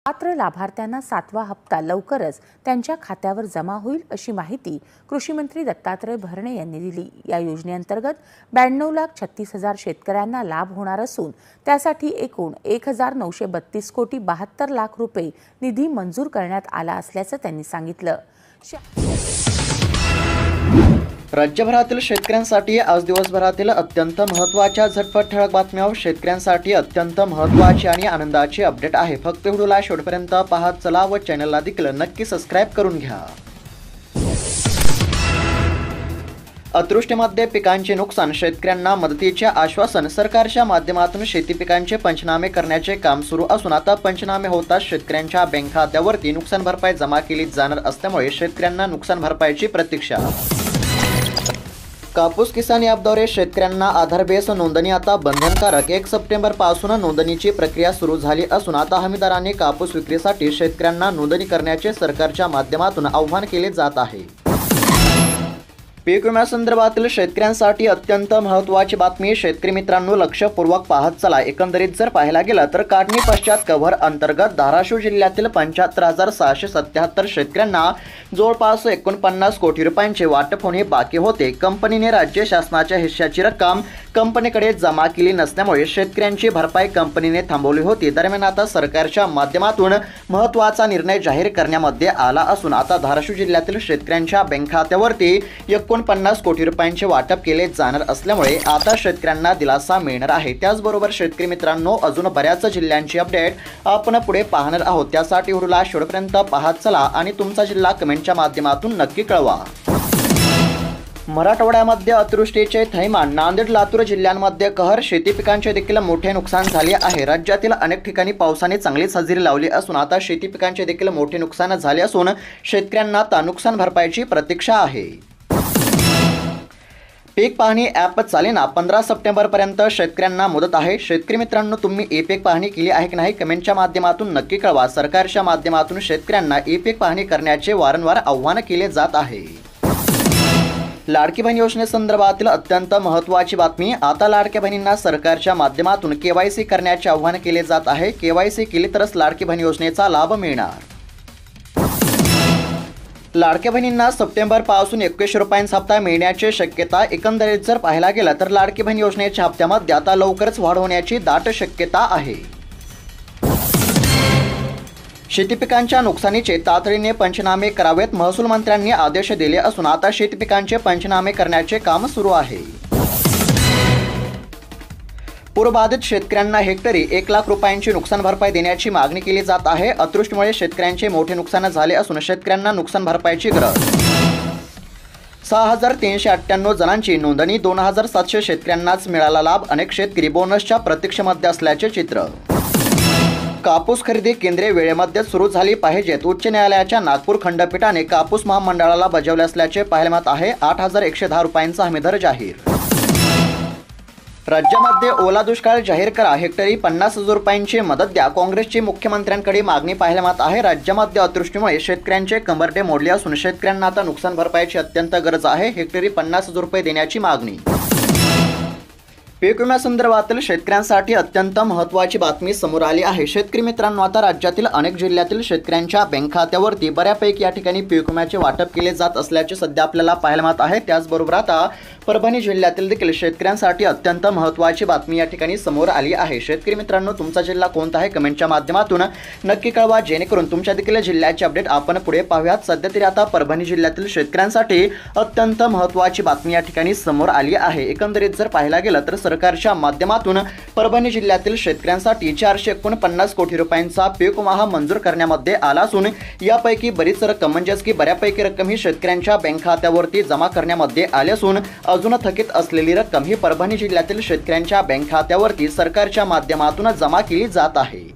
पात्र लाभार्थ्यांना 7वा हप्ता लवकरच त्यांच्या खात्यावर जमा होईल अशी माहिती कृषी मंत्री दत्तात्रय भरणे यांनी दिली। या योजनेअंतर्गत 92,36,000 शेतकऱ्यांना लाभ होणार असून त्यासाठी एकूण 1,932 कोटी 72 लाख रुपये निधी मंजूर करण्यात आला असल्याचं त्यांनी सांगितलं। राज्यभरातील शेतकऱ्यांसाठी आज दिवसभरातील अत्यंत महत्त्वाच्या झटपट ठळक बातम्या शेतकऱ्यांसाठी अत्यंत महत्त्वाची आणि आनंदाची अपडेट आहे। फक्त व्हिडिओला शेवटपर्यंत पाहत चला व चॅनलला देखील नक्की सबस्क्राइब करून घ्या। अतिवृष्टीमध्ये पिकांचे नुकसान, शेतकऱ्यांना मदतीचे आश्वासन। सरकारच्या माध्यमातून शेती पिकांचे पंचनामे करण्याचे काम सुरू असून आता पंचनामे होताच शेतकऱ्यांच्या बँक खात्यावरती नुकसान भरपाई जमा केली जाणार असल्यामुळे शेतकऱ्यांना नुकसान भरपाईची प्रतीक्षा। कापूस किसान ॲपद्वारे शेतकऱ्यांना आधार बेस नोंदणी आता बंधनकारक। 1 सप्टेंबर पासून नोंदणीची प्रक्रिया सुरू झाली असून आता हमीदारांनी कापूस विक्रीसाठी शेतकऱ्यांना नोंदणी करण्याचे सरकारच्या माध्यमातून आवाहन केले जात आहे। पीक विम्यासंदर्भातील शेतकऱ्यांसाठी अत्यंत महत्त्वाची बातमी। शेतकरी मित्रांनो लक्षपूर्वक पाहत चला। एकंदरीत जर पाहायला गेलं तर काढणी पश्चात कव्हर अंतर्गत धाराशिव जिल्ह्यातील 75,677 शेतकऱ्यांना जवळपास 49 कोटी रुपयांचे वाटप होणे बाकी होते। कंपनीने राज्य शासनाच्या हिश्श्याची रक्कम कंपनीकडे जमा केली नसल्यामुळे शेतकऱ्यांची भरपाई कंपनीने थांबवली होती। दरम्यान आता सरकारच्या माध्यमातून महत्त्वाचा निर्णय जाहीर करण्यामध्ये आला असून आता धाराशिव जिल्ह्यातील शेतकऱ्यांच्या बँक खात्यावरती 49 कोटी रुपयांचे वाटप केले जाणार असल्यामुळे आता शेतकऱ्यांना दिलासा मिळणार आहे। त्याचबरोबर शेतकरी मित्रांनो अजून बऱ्याच जिल्ह्यांची अपडेट आपण पुढे पाहणार आहोत। त्यासाठी व्हिडिओला शेवटपर्यंत पाहत चला आणि तुमचा जिल्हा कमेंटच्या माध्यमातून नक्की कळवा। मराठवाड्यामध्ये अतिवृष्टीचे थैमान, नांदेड लातूर जिल्ह्यांमध्ये कहर, शेती पिकांचे देखील मोठे नुकसान झाले आहे। राज्यातील अनेक ठिकाणी पावसाने चांगलीच हजेरी लावली असून आता शेती पिकांचे देखील मोठे नुकसान झाले असून शेतकऱ्यांना आता नुकसान भरपाईची प्रतीक्षा आहे। पीक पाहणी ॲप चालेना 15 सप्टेंबरपर्यंत शेतकऱ्यांना मुदत आहे। शेतकरी मित्रांनो तुम्ही ई पीक पाहणी केली आहे की नाही कमेंटच्या माध्यमातून नक्की कळवा। सरकारच्या माध्यमातून शेतकऱ्यांना ई पीक पाहणी करण्याचे वारंवार आव्हान केले जात आहे। लाडकी बहीण योजनेसंदर्भातील अत्यंत महत्त्वाची बातमी। आता लाडक्या बहिणींना सरकारच्या माध्यमातून KYC करण्याचे आव्हान केले जात आहे। KYC केली तरच लाडकी बहीण योजनेचा लाभ मिळणार। लाडक्या बहिणींना सप्टेंबर पासून 21 रुपयांचा हप्ता मिळण्याची शक्यता। एकंदरीत जर पाहायला गेलं तर लाडकी बहीण योजनेच्या हप्त्यामध्ये आता लवकरच वाढ होण्याची दाट शक्यता आहे। शेती पिकांच्या नुकसानीचे तातडीने पंचनामे करावेत, महसूल मंत्र्यांनी आदेश दिले असून आता शेती पिकांचे पंचनामे करण्याचे काम सुरू आहे। पूरबाधित शेतकऱ्यांना हेक्टरी 1 लाख रुपयांची नुकसान भरपाई देण्याची मागणी केली जात आहे। अतिवृष्टीमुळे शेतकऱ्यांचे मोठे नुकसान झाले असून शेतकऱ्यांना नुकसान भरपाईची गरज। 6,398 जणांची नोंदणी, 2,700 शेतकऱ्यांनाच मिळाला लाभ। अनेक शेतकरी बोनसच्या प्रतीक्षेमध्ये असल्याचे चित्र। कापूस खरेदी केंद्रे वेळेमध्ये सुरू झाली पाहिजेत। उच्च न्यायालयाच्या नागपूर खंडपीठाने कापूस महामंडळाला बजावले असल्याचे पाहायला मिळत आहे। 8,110 रुपयांचा हमीदर जाहीर। राज्यामध्ये ओला दुष्काळ जाहीर करा, हेक्टरी 50,000 रुपयांची मदत द्या, काँग्रेसची मुख्यमंत्र्यांकडे मागणी पाहायला मिळत आहे। राज्यामध्ये अतिवृष्टीमुळे शेतकऱ्यांचे कंबरडे मोडले असून शेतकऱ्यांना आता नुकसान भरपाईची अत्यंत गरज आहे। हेक्टरी 50,000 रुपये देण्याची मागणी। पीक विम्यासंदर्भातील शेतकऱ्यांसाठी अत्यंत महत्त्वाची बातमी समोर आली आहे। शेतकरी मित्रांनो आता राज्यातील अनेक जिल्ह्यातील शेतकऱ्यांच्या बँक खात्यावरती बऱ्यापैकी या ठिकाणी पीक विम्याचे वाटप केले जात असल्याचे सध्या आपल्याला पाहायला मिळत आहे। त्याचबरोबर आता परभणी जिल्ह्यातील देखील शेतकऱ्यांसाठी अत्यंत महत्त्वाची बातमी या ठिकाणी समोर आली आहे। शेतकरी मित्रांनो तुमचा जिल्हा कोणता आहे कमेंटच्या माध्यमातून नक्की कळवा, जेणेकरून तुमच्या देखील जिल्ह्याची अपडेट आपण पुढे पाहूयात। सध्या तरी आता परभणी जिल्ह्यातील शेतकऱ्यांसाठी अत्यंत महत्त्वाची बातमी या ठिकाणी समोर आली आहे। एकंदरीत जर पाहायला गेलं तर सरकारच्या माध्यमातून परभणी जिल्ह्यातील शेतकऱ्यांसाठी 449 कोटी रुपयांचा पीक विमा मंजूर करण्यामध्ये आला असून यापैकी बरीच रक्कम म्हणजेच की बऱ्यापैकी रक्कम ही शेतकऱ्यांच्या बँक खात्यावरती जमा करण्यामध्ये आली असून अजून थकीत असलेली रक्कम ही परभणी जिल्ह्यातील शेतकऱ्यांच्या बँक खात्यावरती सरकारच्या माध्यमातून जमा केली जात आहे।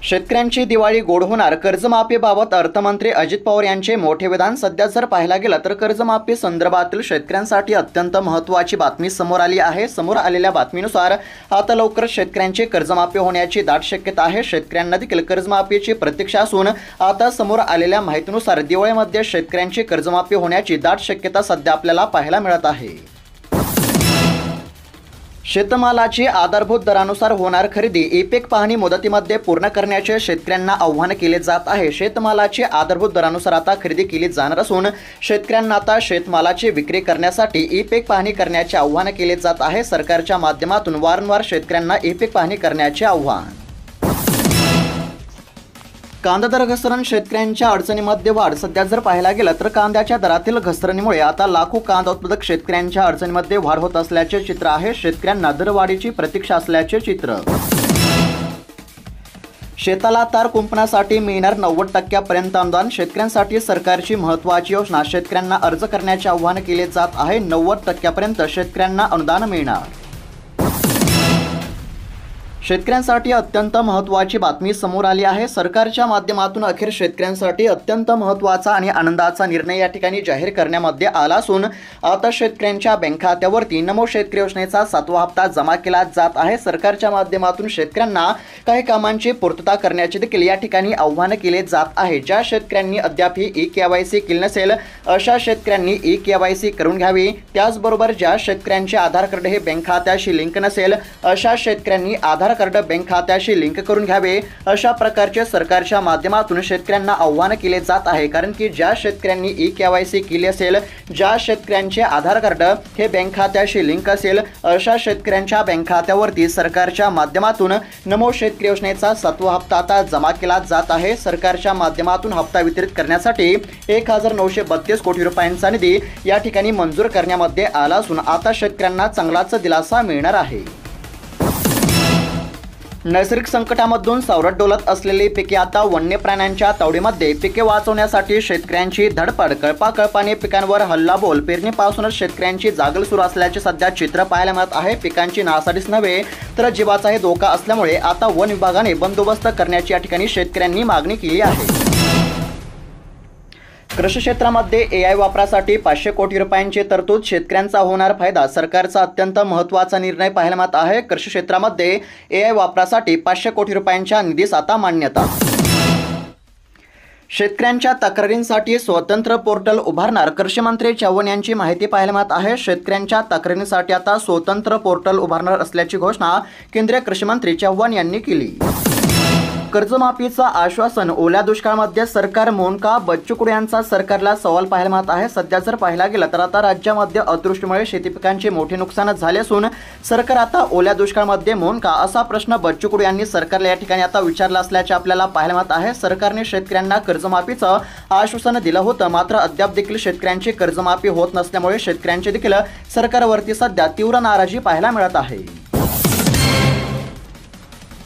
शेतकऱ्यांची दिवाळी गोड होणार, कर्जमाफीबाबत अर्थमंत्री अजित पवार यांचे मोठे विधान। सध्या जर पाहायला गेलं तर कर्जमाफी संदर्भातील शेतकऱ्यांसाठी अत्यंत महत्त्वाची बातमी समोर आली आहे। समोर आलेल्या बातमीनुसार आता लवकर शेतकऱ्यांची कर्जमाफी होण्याची दाट शक्यता आहे। शेतकऱ्यांना देखील कर्जमाफीची प्रतीक्षा असून आता समोर आलेल्या माहितीनुसार दिवाळीमध्ये शेतकऱ्यांची कर्जमाफी होण्याची दाट शक्यता सध्या आपल्याला पाहायला मिळत आहे। शेतमालाची आधारभूत दरानुसार होणार खरेदी ई-पीक पाहणी मुदतीमध्ये पूर्ण करण्याचे शेतकऱ्यांना आव्हान केले जात आहे। शेतमालाची आधारभूत दरानुसार आता खरेदी केली जाणार असून शेतकऱ्यांना आता शेतमालाची विक्री करण्यासाठी ई-पीक पाहणी करण्याचे आव्हान केले जात आहे। सरकारच्या माध्यमातून वारंवार शेतकऱ्यांना ई-पीक पाहणी करण्याचे आव्हान। कांदा दर घसरण शेतकऱ्यांच्या अडचणीमध्ये वाढ। सध्या जर पाहायला गेलं तर कांद्याच्या दरातील घसरणीमुळे आता लाखो कांदा उत्पादक शेतकऱ्यांच्या अडचणीमध्ये वाढ होत असल्याचे चित्र आहे। शेतकऱ्यांना दरवाढीची प्रतीक्षा असल्याचे चित्र। शेताला तार कुंपणासाठी मिळणार 90% अनुदान। शेतकऱ्यांसाठी सरकारची महत्त्वाची योजना। शेतकऱ्यांना अर्ज करण्याचे आवाहन केले जात आहे। 90% शेतकऱ्यांना अनुदान मिळणार। शेतकऱ्यांसाठी अत्यंत महत्त्वाची बातमी समोर आली आहे। सरकारच्या माध्यमातून अखेर शेतकऱ्यांसाठी अत्यंत महत्त्वाचा आणि आनंदाचा निर्णय या ठिकाणी जाहीर करण्यामध्ये आला असून आता शेतकऱ्यांच्या बँक खात्यावरती नमो शेतकरी योजनेचा 7वा हप्ता जमा केला जात आहे। सरकारच्या माध्यमातून शेतकऱ्यांना काही कामांची पूर्तता करण्याचे देखील या ठिकाणी आव्हान केले जात आहे। ज्या शेतकऱ्यांनी अद्याप ई-KYC केली नसेल अशा शेतकऱ्यांनी ई-KYC करून घ्यावी। त्याचबरोबर ज्या शेतकऱ्यांचे आधार कार्ड हे बँक खात्याशी लिंक नसेल अशा शेतकऱ्यांनी आधार कार्ड बँक खात्याशी लिंक करून घ्यावे। अशा प्रकारचे सरकारच्या माध्यमातून शेतकऱ्यांना आव्हान केले जात आहे। कारण की ज्या शेतकऱ्यांनी ई-KYC केली असेल, ज्या शेतकऱ्यांचे आधार कार्ड हे बँक खात्याशी लिंक असेल अशा शेतकऱ्यांच्या बँक खात्यावरती सरकारच्या माध्यमातून नमो शेतकरी योजनेचा 7वा हप्ता आता जमा केला जात आहे। सरकारच्या माध्यमातून हप्ता वितरित करण्यासाठी 1932 कोटी रुपयांचा निधी या ठिकाणी मंजूर करण्यामध्ये आला असून आता शेतकऱ्यांना चांगलाच दिलासा मिळणार आहे। नैसर्गिक संकटामधून सावरत डोलत असलेली पिके आता वन्य प्राण्यांच्या तावडीमध्ये। पिके वाचवण्यासाठी शेतकऱ्यांची धडपड। कळपाने पिकांवर हल्लाबोल। पेरणीपासूनच शेतकऱ्यांची जागल सुरू असल्याचे सध्या चित्र पाहायला मिळत आहे। पिकांची नासाडीच नव्हे तर जीवाचाही धोका असल्यामुळे आता वन विभागाने बंदोबस्त करण्याची या ठिकाणी शेतकऱ्यांनी मागणी केली आहे। कृषी क्षेत्रामध्ये AI वापरासाठी 500 कोटी रुपयांची तरतूद। शेतकऱ्यांचा होणार फायदा। सरकारचा अत्यंत महत्त्वाचा निर्णय पाहायला मिळत आहे। कृषी क्षेत्रामध्ये AI वापरासाठी 500 कोटी रुपयांच्या निधीस आता मान्यता। शेतकऱ्यांच्या तक्रारींसाठी स्वतंत्र पोर्टल उभारणार। कृषी मंत्री चव्हाण यांची माहिती पाहायला मिळत आहे। शेतकऱ्यांच्या तक्रारींसाठी आता स्वतंत्र पोर्टल उभारणार असल्याची घोषणा केंद्रीय कृषी मंत्री चव्हाण यांनी केली। कर्जमाफीचं आश्वासन। ओल्या दुष्काळामध्ये सरकार मौन का? बच्चू कडू यांचा सरकारला सवाल पाहायला मिळत आहे। सध्या जर पाहायला गेलं तर आता राज्यामध्ये अतिवृष्टीमुळे शेती पिकांचे मोठे नुकसान झाले असून सरकार आता ओल्या दुष्काळामध्ये मौन का असा प्रश्न बच्चू कडू यांनी सरकारला या ठिकाणी आता विचारला असल्याचे आपल्याला पाहायला मिळत आहे। सरकारने शेतकऱ्यांना कर्जमाफीचं आश्वासन दिलं होतं, मात्र अद्याप देखील शेतकऱ्यांची कर्जमाफी होत नसल्यामुळे शेतकऱ्यांची देखील सरकारवरती सध्या तीव्र नाराजी पाहायला मिळत आहे।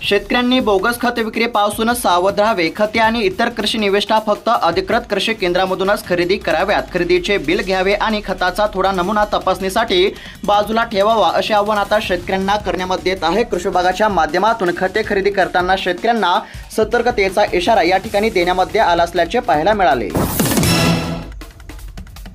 शेतकऱ्यांनी बोगस खत विक्रीपासून सावध राहावे। खते आणि इतर कृषी निविष्ठा फक्त अधिकृत कृषी केंद्रामधूनच खरेदी कराव्यात। खरेदीचे बिल घ्यावे आणि खताचा थोडा नमुना तपासणीसाठी बाजूला ठेवावा असे आवाहन आता शेतकऱ्यांना करण्यामध्ये येत आहे। कृषी विभागाच्या माध्यमातून खते खरेदी करताना शेतकऱ्यांना सतर्कतेचा इशारा या ठिकाणी देण्यामध्ये आला असल्याचे पाहायला मिळाले।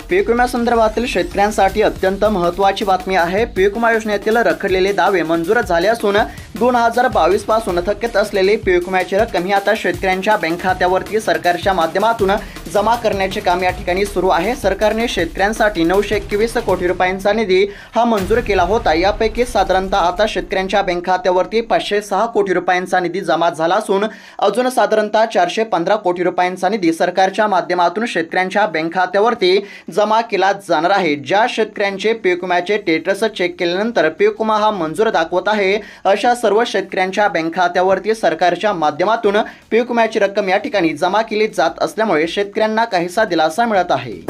पीक विम्यासंदर्भातील शेतकऱ्यांसाठी अत्यंत महत्त्वाची बातमी आहे। पीक विमा योजनेतील रखडलेले दावे मंजूर झाले असून 2022 पासून थकीत असलेली पीक विम्याची रक्कम ही आता शेतकऱ्यांच्या बँक खात्यावरती सरकारच्या माध्यमातून जमा करण्याचे काम या ठिकाणी सुरू आहे। सरकारने शेतकऱ्यांसाठी 921 कोटी रुपयांचा निधी हा मंजूर केला होता। यापैकी साधारणतः आता शेतकऱ्यांच्या बँक खात्यावरती 506 कोटी रुपयांचा निधी जमा झाला असून अजून साधारणतः 415 कोटी रुपयांचा निधी सरकारच्या माध्यमातून शेतकऱ्यांच्या बँक खात्यावरती जमा केला जाणार आहे। ज्या शेतकऱ्यांचे पीक विम्याचे स्टेटस चेक केल्यानंतर पीक विमा हा मंजूर दाखवत आहे अशा सर्व शेतकऱ्यांच्या बँक खात्यावरती सरकारच्या माध्यमातून पीक विम्याची रक्कम या ठिकाणी जमा केली जात असल्यामुळे शेतकऱ्यांना काहीसा दिलासा मिळत आहे।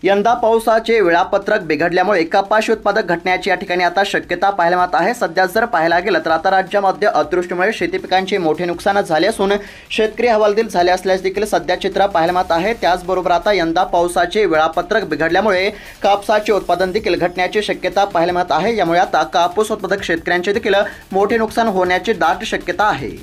यंदा पावसाचे वेळापत्रक बिघडल्यामुळे कपाशी उत्पादक घटण्याची या ठिकाणी आता शक्यता पाहायला मिळत आहे। सध्या जर पाहायला गेलं तर आता राज्यामध्ये अतिवृष्टीमुळे शेती पिकांचे मोठे नुकसान झाले असून शेतकरी हवालदिल झाले असल्यास देखील सध्या चित्र पाहायला मिळत आहे। त्याचबरोबर आता यंदा पावसाचे वेळापत्रक बिघडल्यामुळे कापसाचे उत्पादन देखील घटण्याची शक्यता पाहायला मिळत आहे। यामुळे आता कापूस उत्पादक शेतकऱ्यांचे देखील मोठे नुकसान होण्याची दाट शक्यता आहे।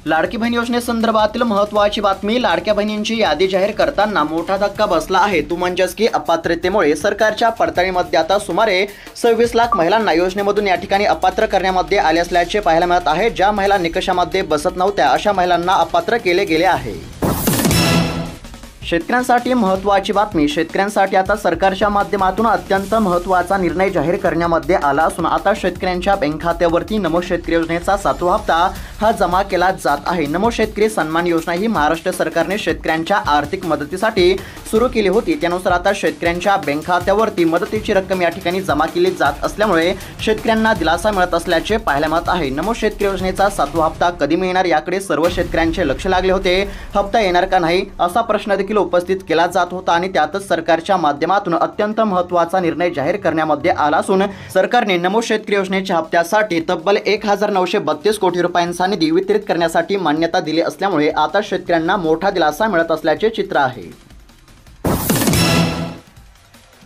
लाडकी बहीण योजनेसंदर्भातील महत्त्वाची बातमी। लाडक्या बहिणींची यादी जाहीर करताना मोठा धक्का बसला आहे। तो म्हणजेच की अपात्रतेमुळे सरकारच्या पडताळणीमध्ये आता सुमारे 26 लाख महिलांना योजनेमधून या ठिकाणी अपात्र करण्यामध्ये आले असल्याचे पाहायला मिळत आहे। ज्या महिला निकषामध्ये बसत नव्हत्या अशा महिलांना अपात्र केले गेले आहे। शेतकऱ्यांसाठी महत्त्वाची बातमी. शेतकऱ्यांसाठी आता सरकारच्या माध्यमातून अत्यंत महत्त्वाचा निर्णय जाहीर करण्यामध्ये आला असून आता शेतकऱ्यांच्या बँक खात्यावरती नमो शेतकरी योजनेचा 7वा हप्ता हा जमा केला जात आहे. नमो शेतकरी सन्मान योजना ही महाराष्ट्र सरकारने शेतकऱ्यांच्या आर्थिक मदतीसाठी सुरू केली होती. त्यानुसार आता शेतकऱ्यांच्या बँक खात्यावरती मदतीची रक्कम या ठिकाणी जमा केली जात असल्यामुळे शेतकऱ्यांना दिलासा मिळत असल्याचे पाहायला मिळत आहे. नमो शेतकरी योजनेचा 7वा हप्ता कधी मिळणार याकडे सर्व शेतकऱ्यांचे लक्ष लागले होते. हप्ता येणार का नाही असा प्रश्न देखील उपस्थित केला जात होता आणि त्यातच सरकारच्या माध्यमातून अत्यंत महत्त्वाचा निर्णय जाहीर करण्यामध्ये आला असून सरकारने नमो शेतकरी योजनेच्या हप्त्यासाठी तब्बल 1932 कोटी रुपयांचा निधी वितरित करण्यासाठी मान्यता दिली असल्यामुळे आता शेतकऱ्यांना मोठा दिलासा मिळत असल्याचे चित्र आहे.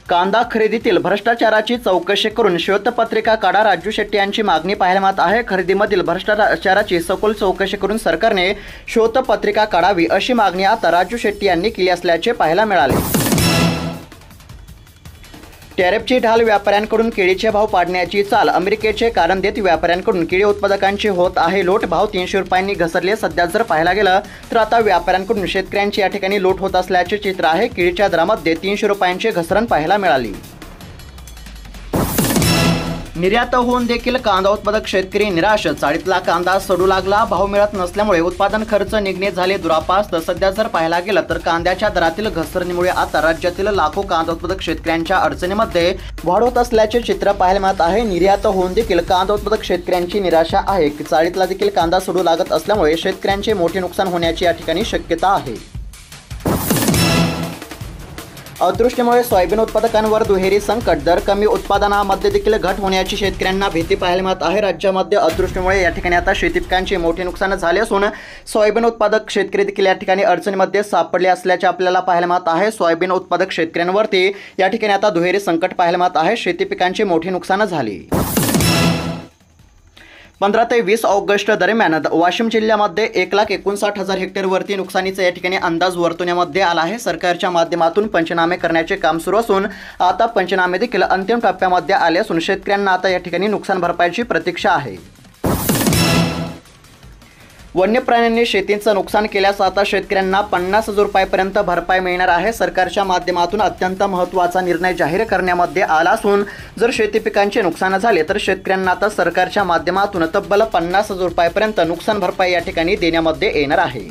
कांदा खरेदीतील भ्रष्टाचाराची चौकशी करून श्वेतपत्रिका काढा, राजू शेट्टी यांची मागणी पाहायला मिळत आहे. खरेदीमधील भ्रष्टाचाराची सखोल चौकशी करून सरकारने श्वेतपत्रिका काढावी अशी मागणी आता राजू शेट्टी यांनी केली असल्याचे पाहायला मिळाले. टॅरिफची ढाल, व्यापाऱ्यांकडून केळीचे भाव पाडण्याची चाल. अमेरिकेचे कारण देत व्यापाऱ्यांकडून केळी उत्पादकांची होत आहे लूट. भाव 300 रुपयांनी घसरले. सध्या जर पाहायला गेलं तर आता व्यापाऱ्यांकडून शेतकऱ्यांची या ठिकाणी लूट होत असल्याचे चित्र आहे. केळीच्या दरामध्ये 300 रुपयांची घसरण पाहायला मिळाली. निर्यात होऊन देखील कांदा उत्पादक शेतकरी निराश. चाळीतला कांदा सडू लागला. भाव मिळत नसल्यामुळे उत्पादन खर्च निघणे झाले दुरापास्त. सध्या जर पाहायला गेलं तर कांद्याच्या दरातील घसरणीमुळे आता राज्यातील लाखो कांदा उत्पादक शेतकऱ्यांच्या अडचणीमध्ये वाढ होत असल्याचे चित्र पाहायला मिळत आहे. निर्यात होऊन देखील कांदा उत्पादक शेतकऱ्यांची निराशा आहे. चाळीतला देखील कांदा सडू लागत असल्यामुळे शेतकऱ्यांचे मोठे नुकसान होण्याची या ठिकाणी शक्यता आहे. अतिवृष्टीमुळे सोयाबीन उत्पादकांवर दुहेरी संकट. दर कमी उत्पादनामध्ये देखील घट होण्याची शेतकऱ्यांना भीती पाहायला मिळत आहे. राज्यामध्ये अतिवृष्टीमुळे या ठिकाणी आता शेती पिकांचे मोठे नुकसान झाले असून सोयाबीन उत्पादक शेतकरी देखील या ठिकाणी अडचणीमध्ये सापडले असल्याचे आपल्याला पाहायला मिळत आहे. सोयाबीन उत्पादक शेतकऱ्यांवरती या ठिकाणी आता दुहेरी संकट पाहायला मिळत आहे. शेती पिकांचे मोठे नुकसान झाले. 15 ते 20 ऑगस्ट दरम्यान वाशिम जिल्ह्यामध्ये 1,59,000 हेक्टरवरती नुकसानीचा या ठिकाणी अंदाज वर्तवण्यामध्ये आला आहे. सरकारच्या माध्यमातून पंचनामे करण्याचे काम सुरू असून आता पंचनामे देखील अंतिम टप्प्यामध्ये आले असून शेतकऱ्यांना आता या ठिकाणी नुकसान भरपाईची प्रतीक्षा आहे. वन्य प्राण्यांनी शेतीचं नुकसान केल्यास आता शेतकऱ्यांना 50,000 रुपयांपर्यंत भरपाई मिळणार आहे. सरकारच्या माध्यमातून अत्यंत महत्त्वाचा निर्णय जाहीर करण्यामध्ये आला असून जर शेती पिकांचे नुकसान झाले तर शेतकऱ्यांना आता सरकारच्या माध्यमातून तब्बल 50,000 रुपयांपर्यंत नुकसान भरपाई या ठिकाणी देण्यामध्ये येणार आहे.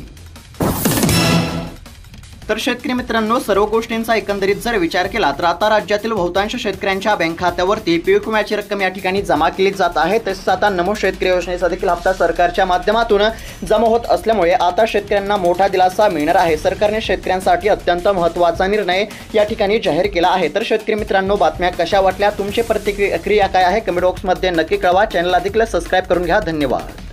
तर शेतकरी मित्रांनो, सर्व गोष्टींचा एकंदरीत जर विचार केला तर आता राज्यातील बहुतांश शेतकऱ्यांच्या बँक खात्यावरती पीक विम्याची रक्कम या ठिकाणी जमा केली जात आहे. तसेच आता नमो शेतकरी योजनेचा देखील हप्ता सरकारच्या माध्यमातून जमा होत असल्यामुळे आता शेतकऱ्यांना मोठा दिलासा मिळणार आहे. सरकारने शेतकऱ्यांसाठी अत्यंत महत्त्वाचा निर्णय या ठिकाणी जाहीर केला आहे. तर शेतकरी मित्रांनो, बातम्या कशा वाटल्या, तुमची प्रतिक्रिया काय आहे कमेंट बॉक्समध्ये नक्की कळवा. चॅनलला देखील सबस्क्राईब करून घ्या. धन्यवाद.